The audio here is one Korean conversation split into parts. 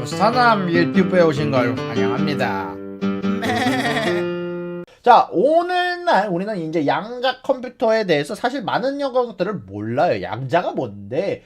사남 유튜브에 오신 걸 환영합니다. 자, 오늘날 우리는 이제 양자 컴퓨터에 대해서 사실 많은 것들을 몰라요. 양자가 뭔데?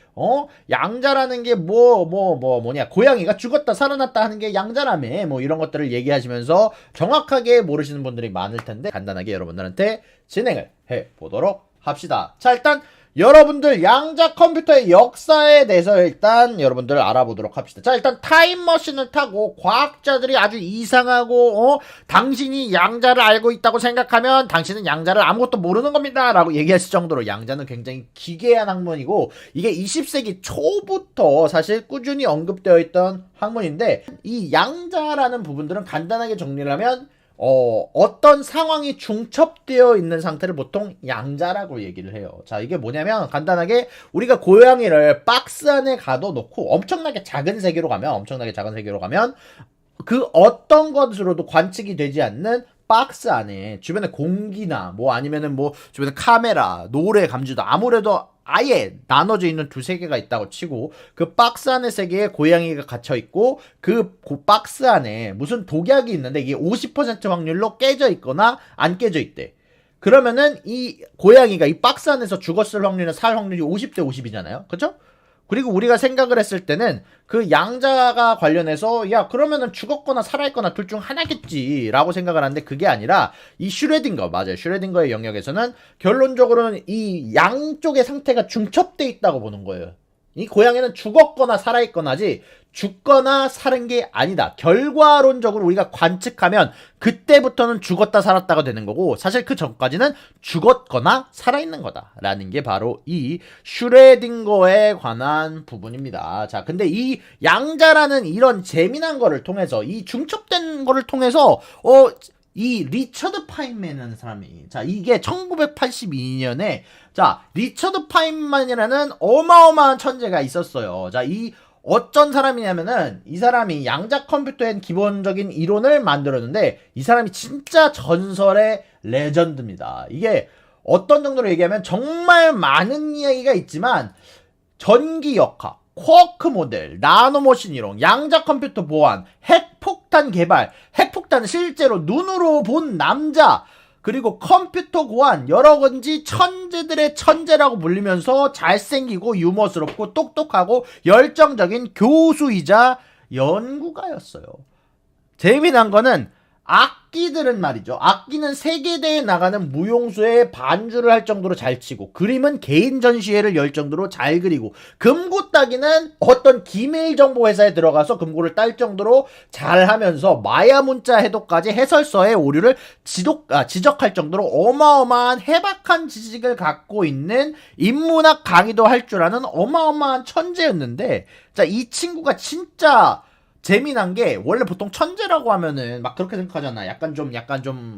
양자라는 게 뭐냐? 고양이가 죽었다 살아났다 하는 게 양자라며. 뭐 이런 것들을 얘기하시면서 정확하게 모르시는 분들이 많을 텐데 간단하게 여러분들한테 진행을 해 보도록 합시다. 자, 일단 여러분들 양자 컴퓨터의 역사에 대해서 일단 여러분들 알아보도록 합시다. 자, 일단 타임머신을 타고 과학자들이 아주 이상하고 당신이 양자를 알고 있다고 생각하면 당신은 양자를 아무것도 모르는 겁니다 라고 얘기했을 정도로 양자는 굉장히 기괴한 학문이고, 이게 20세기 초부터 사실 꾸준히 언급되어 있던 학문인데, 이 양자라는 부분들은 간단하게 정리를 하면 어떤 상황이 중첩되어 있는 상태를 보통 양자라고 얘기를 해요. 자, 이게 뭐냐면 간단하게 우리가 고양이를 박스 안에 가둬놓고 엄청나게 작은 세계로 가면 그 어떤 것으로도 관측이 되지 않는 박스 안에 주변에 공기나 뭐 아니면은 뭐 주변에 카메라, 노래 감지도 아무래도 아예 나눠져 있는 두 세계가 있다고 치고, 그 박스 안의 세계에 고양이가 갇혀있고 그 박스 안에 무슨 독약이 있는데 이게 50% 확률로 깨져 있거나 안 깨져 있대. 그러면은 이 고양이가 이 박스 안에서 죽었을 확률은 살 확률이 50대 50이잖아요. 그쵸? 그리고 우리가 생각을 했을 때는 그 양자가 관련해서 야 그러면은 죽었거나 살아있거나 둘 중 하나겠지 라고 생각을 하는데, 그게 아니라 이 슈레딩거, 맞아요, 슈레딩거의 영역에서는 결론적으로는 이 양쪽의 상태가 중첩돼 있다고 보는 거예요. 이 고양이는 죽었거나 살아있거나지 죽거나 살은 게 아니다. 결과론적으로 우리가 관측하면 그때부터는 죽었다 살았다가 되는 거고, 사실 그 전까지는 죽었거나 살아있는 거다라는 게 바로 이 슈레딩거에 관한 부분입니다. 자, 근데 이 양자라는 이런 재미난 거를 통해서, 이 중첩된 거를 통해서 이 리처드 파인맨이라는 사람이, 자, 이게 1982년에 자, 리처드 파인만이라는 어마어마한 천재가 있었어요. 자, 이 어쩐 사람이냐면은 이 사람이 양자 컴퓨터의 기본적인 이론을 만들었는데, 이 사람이 진짜 전설의 레전드입니다. 이게 어떤 정도로 얘기하면 정말 많은 이야기가 있지만 전기 역학, 쿼크 모델, 나노머신 이론, 양자 컴퓨터 보안, 핵폭탄 개발, 핵폭탄 실제로 눈으로 본 남자, 그리고 컴퓨터 고안, 여러 가지 천재들의 천재라고 불리면서 잘생기고 유머스럽고 똑똑하고 열정적인 교수이자 연구가였어요. 재미난 거는 악기들은 말이죠. 악기는 세계대회에 나가는 무용수의 반주를 할 정도로 잘 치고, 그림은 개인 전시회를 열 정도로 잘 그리고, 금고 따기는 어떤 기밀 정보 회사에 들어가서 금고를 딸 정도로 잘 하면서 마야 문자 해독까지 해설서의 오류를 지적할 정도로 어마어마한 해박한 지식을 갖고 있는, 인문학 강의도 할 줄 아는 어마어마한 천재였는데, 자, 이 친구가 진짜 재미난 게, 원래 보통 천재라고 하면은 막 그렇게 생각하잖아. 약간 좀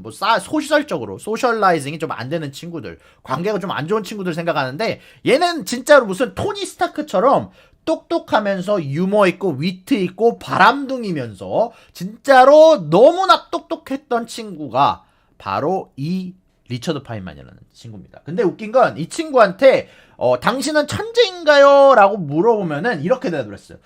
뭐 소셜적으로 소셜라이징이 좀 안 되는 친구들, 관계가 좀 안 좋은 친구들 생각하는데, 얘는 진짜로 무슨 토니 스타크처럼 똑똑하면서 유머 있고 위트 있고 바람둥이면서 진짜로 너무나 똑똑했던 친구가 바로 이 리처드 파인만이라는 친구입니다. 근데 웃긴 건 이 친구한테 당신은 천재인가요? 라고 물어보면은 이렇게 대답을 했어요.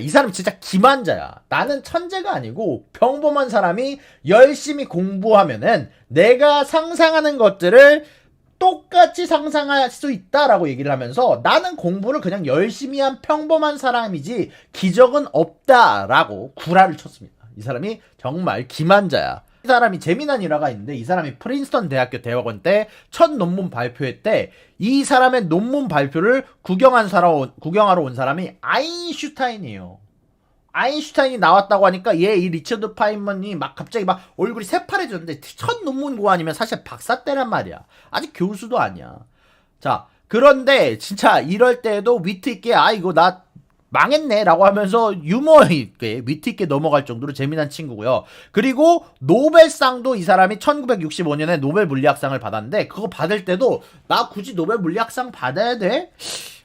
이 사람 진짜 기만자야. 나는 천재가 아니고 평범한 사람이 열심히 공부하면은 내가 상상하는 것들을 똑같이 상상할 수 있다라고 얘기를 하면서, 나는 공부를 그냥 열심히 한 평범한 사람이지 기적은 없다라고 구라를 쳤습니다. 이 사람이 정말 기만자야. 이 사람이 재미난 일화가 있는데, 이 사람이 프린스턴 대학교 대학원 때 첫 논문 발표회 때 이 사람의 논문 발표를 구경하러 온 사람이 아인슈타인이에요. 아인슈타인이 나왔다고 하니까 이 리처드 파인먼이 막 갑자기 막 얼굴이 새파래졌는데, 첫 논문 고안이면 사실 박사 때란 말이야. 아직 교수도 아니야. 자, 그런데 진짜 이럴 때에도 위트 있게 이거 나 망했네 라고 하면서 유머 있게 위트 있게 넘어갈 정도로 재미난 친구고요. 그리고 노벨상도 이 사람이 1965년에 노벨 물리학상을 받았는데, 그거 받을 때도 나 굳이 노벨 물리학상 받아야 돼?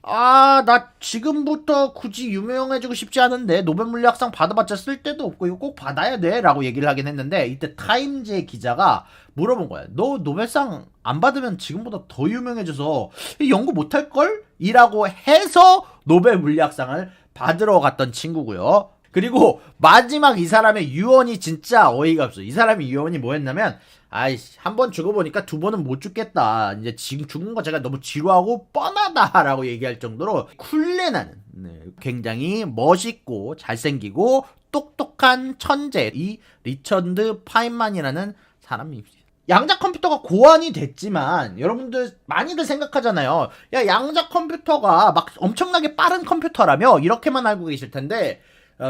나 지금부터 굳이 유명해지고 싶지 않은데 노벨 물리학상 받아봤자 쓸데도 없고 이거 꼭 받아야 돼 라고 얘기를 하긴 했는데, 이때 타임즈의 기자가 물어본 거야. 너 노벨상 안 받으면 지금보다 더 유명해져서 연구 못할걸? 이라고 해서 노벨 물리학상을 받으러 갔던 친구고요. 그리고 마지막 이 사람의 유언이 진짜 어이가 없어. 이 사람의 유언이 뭐였냐면, 아이씨, 한 번 죽어보니까 두 번은 못 죽겠다. 이제 지금 죽는 거 제가 너무 지루하고 뻔하다라고 얘기할 정도로 쿨레나는, 네, 굉장히 멋있고 잘생기고 똑똑한 천재, 이 리처드 파인만이라는 사람입니다. 양자 컴퓨터가 고안이 됐지만 여러분들 많이들 생각하잖아요. 야, 양자 컴퓨터가 막 엄청나게 빠른 컴퓨터라며 이렇게만 알고 계실 텐데,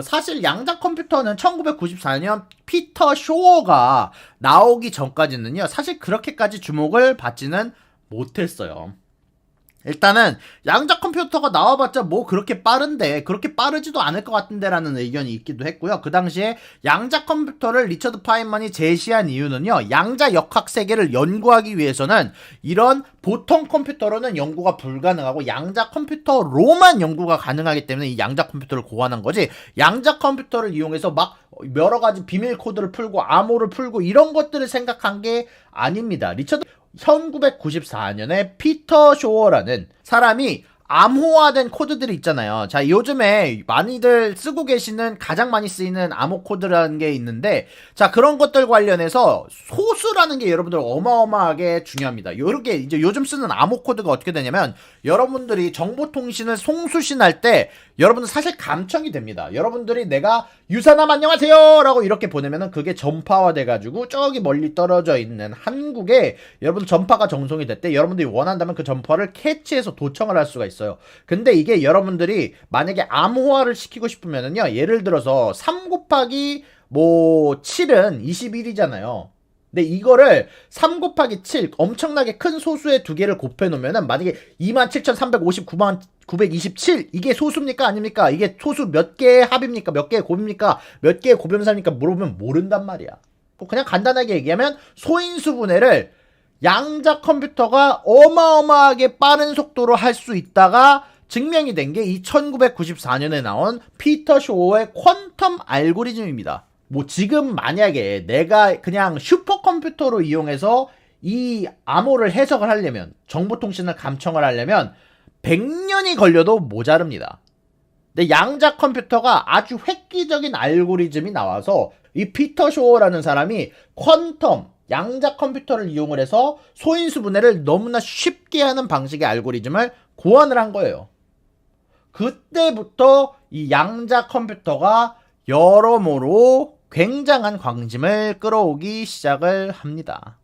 사실 양자 컴퓨터는 1994년 피터 쇼어가 나오기 전까지는요, 사실 그렇게까지 주목을 받지는 못했어요. 일단은 양자 컴퓨터가 나와봤자 뭐 그렇게 빠른데, 그렇게 빠르지도 않을 것 같은데 라는 의견이 있기도 했고요. 그 당시에 양자 컴퓨터를 리처드 파인만이 제시한 이유는요, 양자 역학 세계를 연구하기 위해서는 이런 보통 컴퓨터로는 연구가 불가능하고 양자 컴퓨터로만 연구가 가능하기 때문에 이 양자 컴퓨터를 고안한 거지, 양자 컴퓨터를 이용해서 막 여러 가지 비밀 코드를 풀고 암호를 풀고 이런 것들을 생각한 게 아닙니다. 1994년에 피터 쇼어라는 사람이 암호화된 코드들이 있잖아요. 자, 요즘에 많이들 쓰고 계시는, 가장 많이 쓰이는 암호 코드라는 게 있는데, 자, 그런 것들 관련해서 소수라는 게 여러분들 어마어마하게 중요합니다. 요렇게 이제 요즘 쓰는 암호 코드가 어떻게 되냐면, 여러분들이 정보통신을 송수신할 때 여러분들 사실 감청이 됩니다. 여러분들이 내가 유사남 안녕하세요 라고 이렇게 보내면은 그게 전파화 돼가지고 저기 멀리 떨어져 있는 한국에 여러분들 전파가 정송이 됐대. 여러분들이 원한다면 그 전파를 캐치해서 도청을 할 수가 있어요. 근데 이게 여러분들이 만약에 암호화를 시키고 싶으면은요, 예를 들어서 3 곱하기 뭐 7은 21이잖아요. 근데 이거를 3 곱하기 7 엄청나게 큰 소수의 두 개를 곱해 놓으면은, 만약에 27,359만 927 이게 소수입니까 아닙니까? 이게 소수 몇 개의 합입니까? 몇 개의 곱입니까? 몇 개의 곱변사입니까? 물어보면 모른단 말이야. 그냥 간단하게 얘기하면 소인수 분해를 양자 컴퓨터가 어마어마하게 빠른 속도로 할 수 있다가 증명이 된 게 이 1994년에 나온 피터 쇼어의 퀀텀 알고리즘입니다. 뭐 지금 만약에 내가 그냥 슈퍼컴퓨터로 이용해서 이 암호를 해석을 하려면, 정보통신을 감청을 하려면 100년이 걸려도 모자릅니다. 근데 양자 컴퓨터가 아주 획기적인 알고리즘이 나와서 이 피터 쇼어라는 사람이 퀀텀 양자 컴퓨터를 이용을 해서 소인수 분해를 너무나 쉽게 하는 방식의 알고리즘을 고안을 한 거예요. 그때부터 이 양자 컴퓨터가 여러모로 굉장한 관심을 끌어오기 시작을 합니다.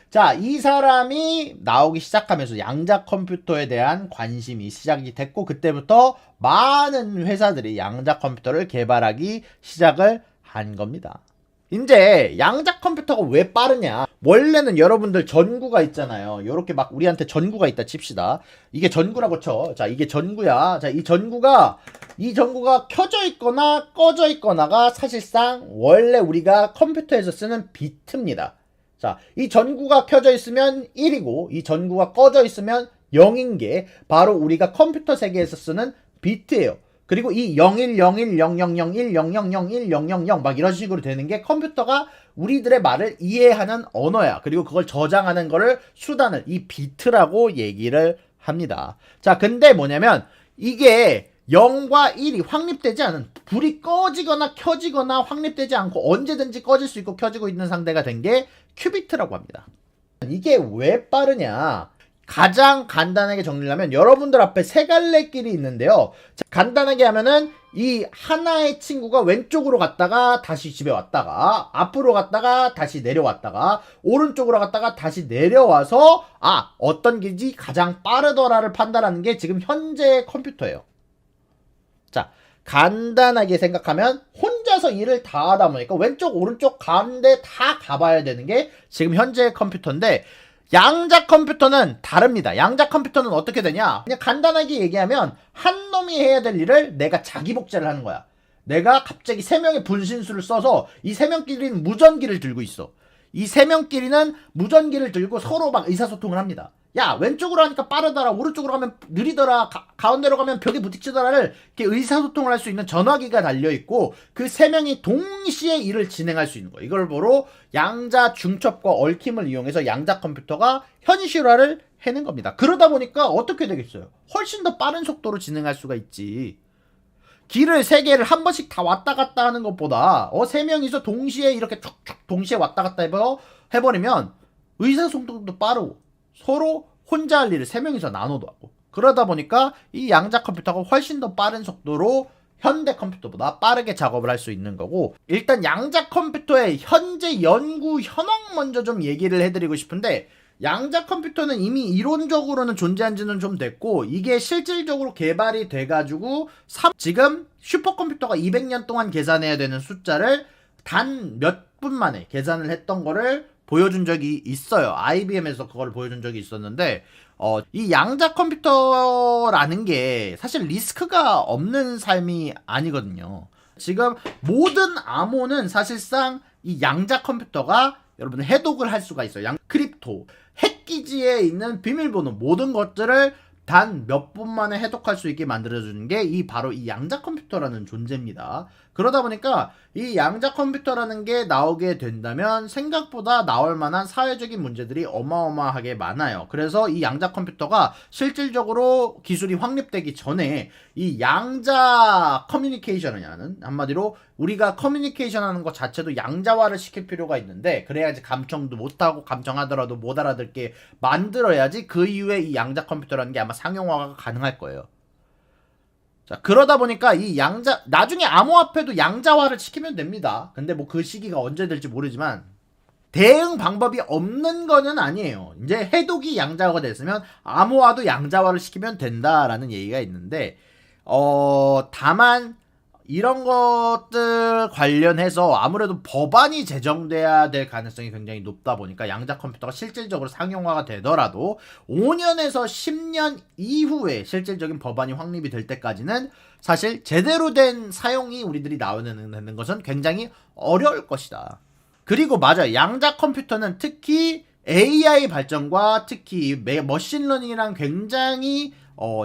자, 이 사람이 나오기 시작하면서 양자 컴퓨터에 대한 관심이 시작이 됐고, 그때부터 많은 회사들이 양자 컴퓨터를 개발하기 시작을 한 겁니다. 이제 양자 컴퓨터가 왜 빠르냐? 원래는 여러분들 전구가 있잖아요. 요렇게 막 우리한테 전구가 있다 칩시다. 이게 전구라고 쳐. 자, 이게 전구야. 자, 이 전구가 켜져 있거나 꺼져 있거나가 사실상 원래 우리가 컴퓨터에서 쓰는 비트입니다. 자, 이 전구가 켜져 있으면 1이고 이 전구가 꺼져 있으면 0인 게 바로 우리가 컴퓨터 세계에서 쓰는 비트예요. 그리고 이 01010001000100 막 이런 식으로 되는 게 컴퓨터가 우리들의 말을 이해하는 언어야. 그리고 그걸 저장하는 거를 수단을 이 비트라고 얘기를 합니다. 자, 근데 뭐냐면 이게 0과 1이 확립되지 않은, 불이 꺼지거나 켜지거나 확립되지 않고 언제든지 꺼질 수 있고 켜지고 있는 상태가 된 게 큐비트라고 합니다. 이게 왜 빠르냐? 가장 간단하게 정리를 하면 여러분들 앞에 세 갈래 길이 있는데요. 자, 간단하게 하면은 이 하나의 친구가 왼쪽으로 갔다가 다시 집에 왔다가 앞으로 갔다가 다시 내려왔다가 오른쪽으로 갔다가 다시 내려와서 어떤 길이 가장 빠르더라를 판단하는 게 지금 현재의 컴퓨터예요. 자, 간단하게 생각하면 혼자서 일을 다 하다 보니까 왼쪽 오른쪽 가운데 다 가봐야 되는 게 지금 현재의 컴퓨터인데, 양자 컴퓨터는 다릅니다. 양자 컴퓨터는 어떻게 되냐? 그냥 간단하게 얘기하면 한 놈이 해야 될 일을 내가 자기 복제를 하는 거야. 내가 갑자기 3명의 분신술을 써서 이 3명끼리는 무전기를 들고 있어. 이 3명끼리는 무전기를 들고 서로 막 의사소통을 합니다. 야, 왼쪽으로 하니까 빠르더라, 오른쪽으로 가면 느리더라, 가운데로 가면 벽에 부딪히더라를 이렇게 의사소통을 할 수 있는 전화기가 달려있고, 그 3명이 동시에 일을 진행할 수 있는 거예요. 이걸 보러 양자 중첩과 얽힘을 이용해서 양자 컴퓨터가 현실화를 해낸 겁니다. 그러다 보니까 어떻게 되겠어요? 훨씬 더 빠른 속도로 진행할 수가 있지. 길을 3개를 한 번씩 다 왔다 갔다 하는 것보다 3명이서 동시에 이렇게 쭉쭉 동시에 왔다 갔다 해버리면 의사소통도 빠르고 서로 혼자 할 일을 3명이서 나눠도 하고, 그러다 보니까 이 양자 컴퓨터가 훨씬 더 빠른 속도로 현대 컴퓨터보다 빠르게 작업을 할 수 있는 거고, 일단 양자 컴퓨터의 현재 연구 현황 먼저 좀 얘기를 해드리고 싶은데, 양자 컴퓨터는 이미 이론적으로는 존재한 지는 좀 됐고, 이게 실질적으로 개발이 돼가지고 지금 슈퍼컴퓨터가 200년 동안 계산해야 되는 숫자를 단 몇 분 만에 계산을 했던 거를 보여준 적이 있어요. IBM에서 그걸 보여준 적이 있었는데, 이 양자 컴퓨터라는 게 사실 리스크가 없는 삶이 아니거든요. 지금 모든 암호는 사실상 이 양자 컴퓨터가 여러분 해독을 할 수가 있어요. 크립토, 핵기지에 있는 비밀번호 모든 것들을 단 몇 분 만에 해독할 수 있게 만들어주는 게 바로 이 양자 컴퓨터라는 존재입니다. 그러다 보니까 이 양자 컴퓨터라는 게 나오게 된다면 생각보다 나올 만한 사회적인 문제들이 어마어마하게 많아요. 그래서 이 양자 컴퓨터가 실질적으로 기술이 확립되기 전에 이 양자 커뮤니케이션을 하는, 한마디로 우리가 커뮤니케이션 하는 것 자체도 양자화를 시킬 필요가 있는데, 그래야지 감청도 못하고 감청하더라도 못 알아듣게 만들어야지 그 이후에 이 양자 컴퓨터라는 게 아마 상용화가 가능할 거예요. 자, 그러다 보니까 이 나중에 암호화폐도 양자화를 시키면 됩니다. 근데 뭐 그 시기가 언제 될지 모르지만, 대응 방법이 없는 거는 아니에요. 이제 해독이 양자화가 됐으면 암호화도 양자화를 시키면 된다라는 얘기가 있는데, 다만 이런 것들 관련해서 아무래도 법안이 제정돼야 될 가능성이 굉장히 높다 보니까 양자 컴퓨터가 실질적으로 상용화가 되더라도 5년에서 10년 이후에 실질적인 법안이 확립이 될 때까지는 사실 제대로 된 사용이 우리들이 나오는 것은 굉장히 어려울 것이다. 그리고 맞아요. 양자 컴퓨터는 특히 AI 발전과 특히 머신러닝이랑 굉장히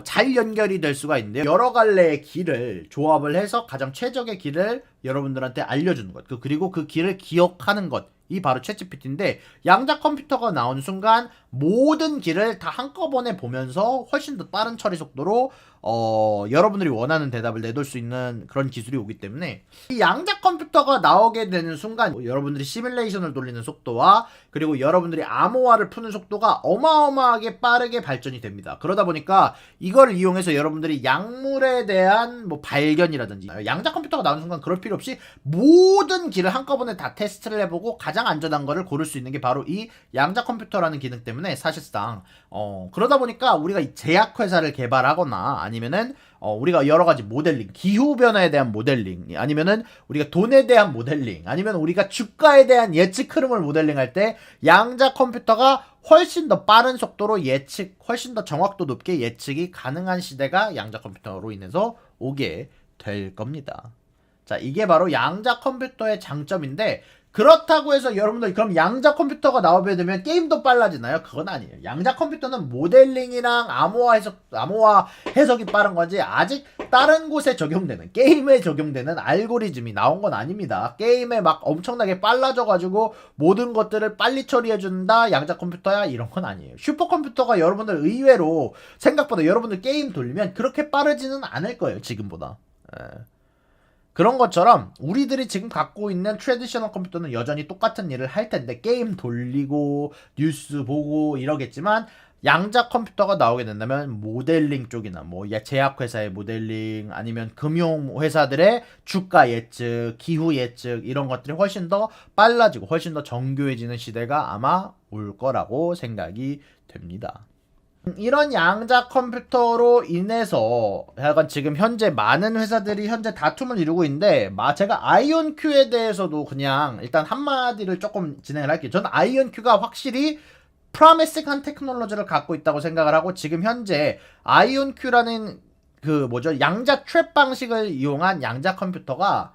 잘 연결이 될 수가 있는데요. 여러 갈래의 길을 조합을 해서 가장 최적의 길을 여러분들한테 알려주는 것, 그리고 그 길을 기억하는 것이 바로 챗GPT인데, 양자 컴퓨터가 나온 순간 모든 길을 다 한꺼번에 보면서 훨씬 더 빠른 처리 속도로 여러분들이 원하는 대답을 내둘 수 있는 그런 기술이 오기 때문에, 이 양자 컴퓨터가 나오게 되는 순간 여러분들이 시뮬레이션을 돌리는 속도와 그리고 여러분들이 암호화를 푸는 속도가 어마어마하게 빠르게 발전이 됩니다. 그러다 보니까 이걸 이용해서 여러분들이 약물에 대한 뭐 발견이라든지, 양자 컴퓨터가 나오는 순간 그럴 필요 없이 모든 길을 한꺼번에 다 테스트를 해보고 가장 안전한 거를 고를 수 있는 게 바로 이 양자 컴퓨터라는 기능 때문에, 사실상 그러다 보니까 우리가 이 제약회사를 개발하거나 아니면은 우리가 여러 가지 모델링, 기후변화에 대한 모델링, 아니면은 우리가 돈에 대한 모델링, 아니면 우리가 주가에 대한 예측 흐름을 모델링할 때 양자 컴퓨터가 훨씬 더 빠른 속도로 훨씬 더 정확도 높게 예측이 가능한 시대가 양자 컴퓨터로 인해서 오게 될 겁니다. 자, 이게 바로 양자 컴퓨터의 장점인데, 그렇다고 해서 여러분들 그럼 양자 컴퓨터가 나오게 되면 게임도 빨라지나요? 그건 아니에요. 양자 컴퓨터는 모델링이랑 암호화 해석이 빠른 거지, 아직 다른 곳에 적용되는, 게임에 적용되는 알고리즘이 나온 건 아닙니다. 게임에 막 엄청나게 빨라져가지고 모든 것들을 빨리 처리해준다, 양자 컴퓨터야, 이런 건 아니에요. 슈퍼컴퓨터가 여러분들 의외로 생각보다 여러분들 게임 돌리면 그렇게 빠르지는 않을 거예요, 지금보다. 그런 것처럼 우리들이 지금 갖고 있는 트래디셔널 컴퓨터는 여전히 똑같은 일을 할 텐데, 게임 돌리고 뉴스 보고 이러겠지만, 양자 컴퓨터가 나오게 된다면 모델링 쪽이나 뭐 제약회사의 모델링, 아니면 금융회사들의 주가 예측, 기후 예측, 이런 것들이 훨씬 더 빨라지고 훨씬 더 정교해지는 시대가 아마 올 거라고 생각이 됩니다. 이런 양자 컴퓨터로 인해서 약간 지금 현재 많은 회사들이 현재 다툼을 이루고 있는데, 제가 아이온큐에 대해서도 그냥 일단 한마디를 조금 진행을 할게요. 저는 아이온큐가 확실히 프로미싱한 테크놀로지를 갖고 있다고 생각을 하고, 지금 현재 아이온큐라는 양자 트랩 방식을 이용한 양자 컴퓨터가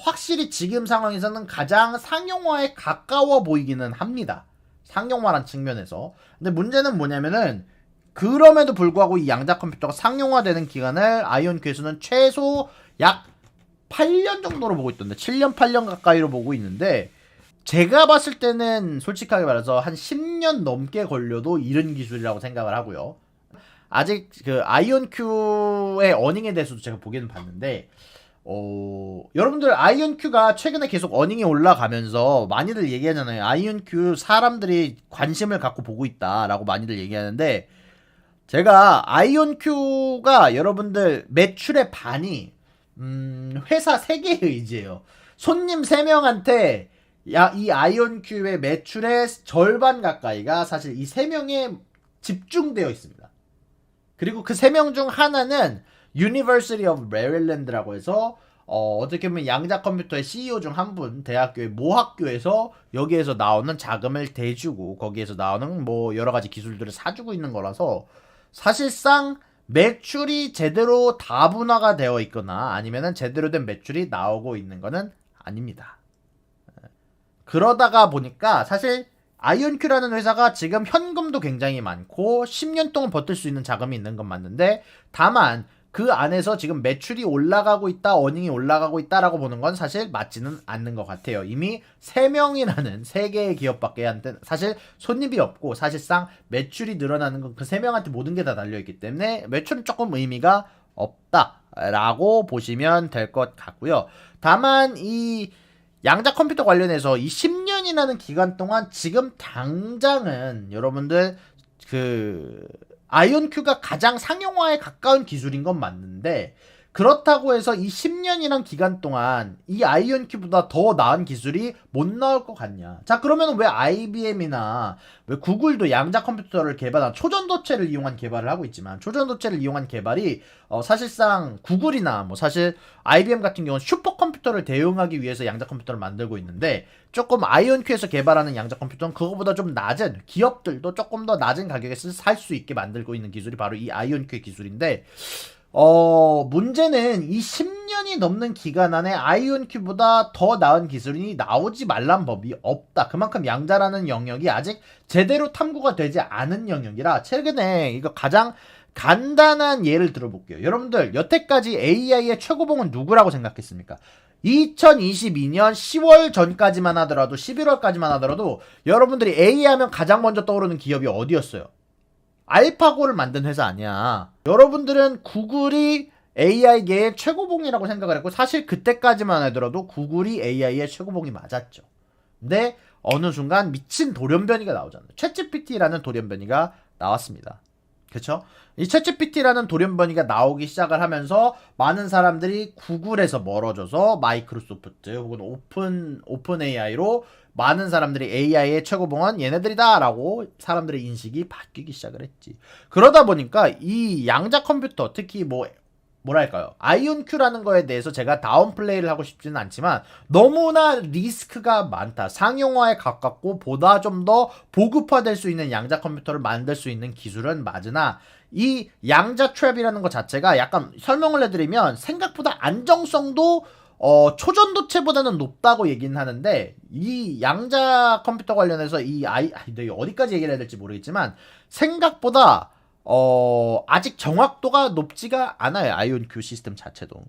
확실히 지금 상황에서는 가장 상용화에 가까워 보이기는 합니다. 상용화란 측면에서. 근데 문제는 뭐냐면은, 그럼에도 불구하고 이 양자 컴퓨터가 상용화되는 기간을 아이온큐에서는 최소 약 8년 정도로 보고 있던데, 7년 8년 가까이로 보고 있는데, 제가 봤을 때는 솔직하게 말해서 한 10년 넘게 걸려도 이른 기술이라고 생각을 하고요. 아직 그 아이온큐의 어닝에 대해서도 제가 보기는 봤는데 여러분들 아이온큐가 최근에 계속 어닝이 올라가면서 많이들 얘기하잖아요. 아이온큐 사람들이 관심을 갖고 보고 있다라고 많이들 얘기하는데, 제가 아이온큐가 여러분들 매출의 반이 회사 3개의 의지예요. 손님 3명한테 이 아이온큐의 매출의 절반 가까이가 사실 이 3명에 집중되어 있습니다. 그리고 그 3명 중 하나는 University of Maryland라고 해서 어떻게 보면 양자 컴퓨터의 CEO 중 한 분, 대학교의 모 학교에서 여기에서 나오는 자금을 대주고 거기에서 나오는 뭐 여러 가지 기술들을 사주고 있는 거라서, 사실상 매출이 제대로 다분화가 되어 있거나 아니면은 제대로 된 매출이 나오고 있는 거는 아닙니다. 그러다가 보니까 사실 아이온큐라는 회사가 지금 현금도 굉장히 많고 10년 동안 버틸 수 있는 자금이 있는 건 맞는데, 다만 그 안에서 지금 매출이 올라가고 있다, 어닝이 올라가고 있다라고 보는 건 사실 맞지는 않는 것 같아요. 이미 3명이라는 3개의 기업밖에 한테 사실 손님이 없고, 사실상 매출이 늘어나는 건 그 3명한테 모든 게 다 달려있기 때문에 매출은 조금 의미가 없다라고 보시면 될 것 같고요. 다만 이 양자 컴퓨터 관련해서 이 10년이라는 기간 동안 지금 당장은 여러분들 아이온큐가 가장 상용화에 가까운 기술인 건 맞는데, 그렇다고 해서 이 10년이란 기간 동안 이 아이온큐보다 더 나은 기술이 못 나올 것 같냐? 자, 그러면 왜 IBM이나 왜 구글도 양자 컴퓨터를 개발한 초전도체를 이용한 개발을 하고 있지만, 초전도체를 이용한 개발이 사실상 구글이나 뭐 사실 IBM 같은 경우는 슈퍼컴퓨터를 대응하기 위해서 양자 컴퓨터를 만들고 있는데, 조금 아이온큐에서 개발하는 양자 컴퓨터는 그거보다 좀 낮은, 기업들도 조금 더 낮은 가격에 살 수 있게 만들고 있는 기술이 바로 이 아이온큐의 기술인데, 문제는 이 10년이 넘는 기간 안에 아이온큐보다 더 나은 기술이 나오지 말란 법이 없다. 그만큼 양자라는 영역이 아직 제대로 탐구가 되지 않은 영역이라, 최근에 이거 가장 간단한 예를 들어볼게요. 여러분들 여태까지 AI의 최고봉은 누구라고 생각했습니까? 2022년 10월 전까지만 하더라도, 11월까지만 하더라도 여러분들이 AI 하면 가장 먼저 떠오르는 기업이 어디였어요? 알파고를 만든 회사 아니야. 여러분들은 구글이 AI계의 최고봉이라고 생각을 했고, 사실 그때까지만 하더라도 구글이 AI의 최고봉이 맞았죠. 근데 어느 순간 미친 돌연변이가 나오잖아요. 챗GPT라는 돌연변이가 나왔습니다. 그쵸? 이 챗GPT라는 돌연변이가 나오기 시작을 하면서 많은 사람들이 구글에서 멀어져서 마이크로소프트 혹은 오픈 AI로 많은 사람들이 AI의 최고봉은 얘네들이다 라고 사람들의 인식이 바뀌기 시작을 했지. 그러다 보니까 이 양자 컴퓨터, 특히 뭐랄까요, 아이온큐라는 거에 대해서 제가 다운플레이를 하고 싶지는 않지만 너무나 리스크가 많다. 상용화에 가깝고 보다 좀 더 보급화될 수 있는 양자 컴퓨터를 만들 수 있는 기술은 맞으나, 이 양자 트랩이라는 것 자체가 약간 설명을 해드리면 생각보다 안정성도 초전도체보다는 높다고 얘기는 하는데, 이 양자 컴퓨터 관련해서 어디까지 얘기를 해야 될지 모르겠지만 생각보다 아직 정확도가 높지가 않아요. 아이온큐 시스템 자체도.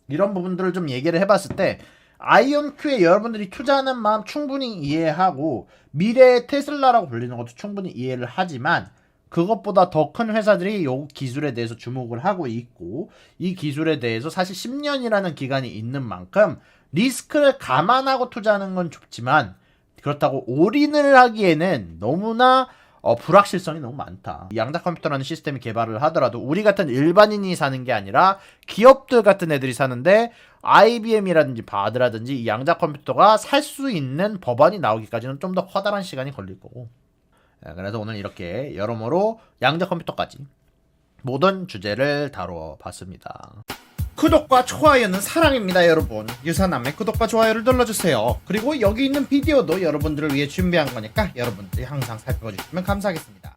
이런 부분들을 좀 얘기를 해봤을 때 아이온큐에 여러분들이 투자하는 마음 충분히 이해하고, 미래의 테슬라라고 불리는 것도 충분히 이해를 하지만, 그것보다 더 큰 회사들이 이 기술에 대해서 주목을 하고 있고, 이 기술에 대해서 사실 10년이라는 기간이 있는 만큼 리스크를 감안하고 투자하는 건 좋지만, 그렇다고 올인을 하기에는 너무나 불확실성이 너무 많다. 양자 컴퓨터라는 시스템이 개발을 하더라도 우리 같은 일반인이 사는 게 아니라 기업들 같은 애들이 사는데, IBM이라든지 바드라든지 이 양자 컴퓨터가 살 수 있는 법안이 나오기까지는 좀 더 커다란 시간이 걸릴 거고. 그래서 오늘 이렇게 여러모로 양자 컴퓨터까지 모든 주제를 다뤄봤습니다. 구독과 좋아요는 사랑입니다, 여러분. 유사남의 구독과 좋아요를 눌러주세요. 그리고 여기 있는 비디오도 여러분들을 위해 준비한 거니까 여러분들이 항상 살펴주시면 감사하겠습니다.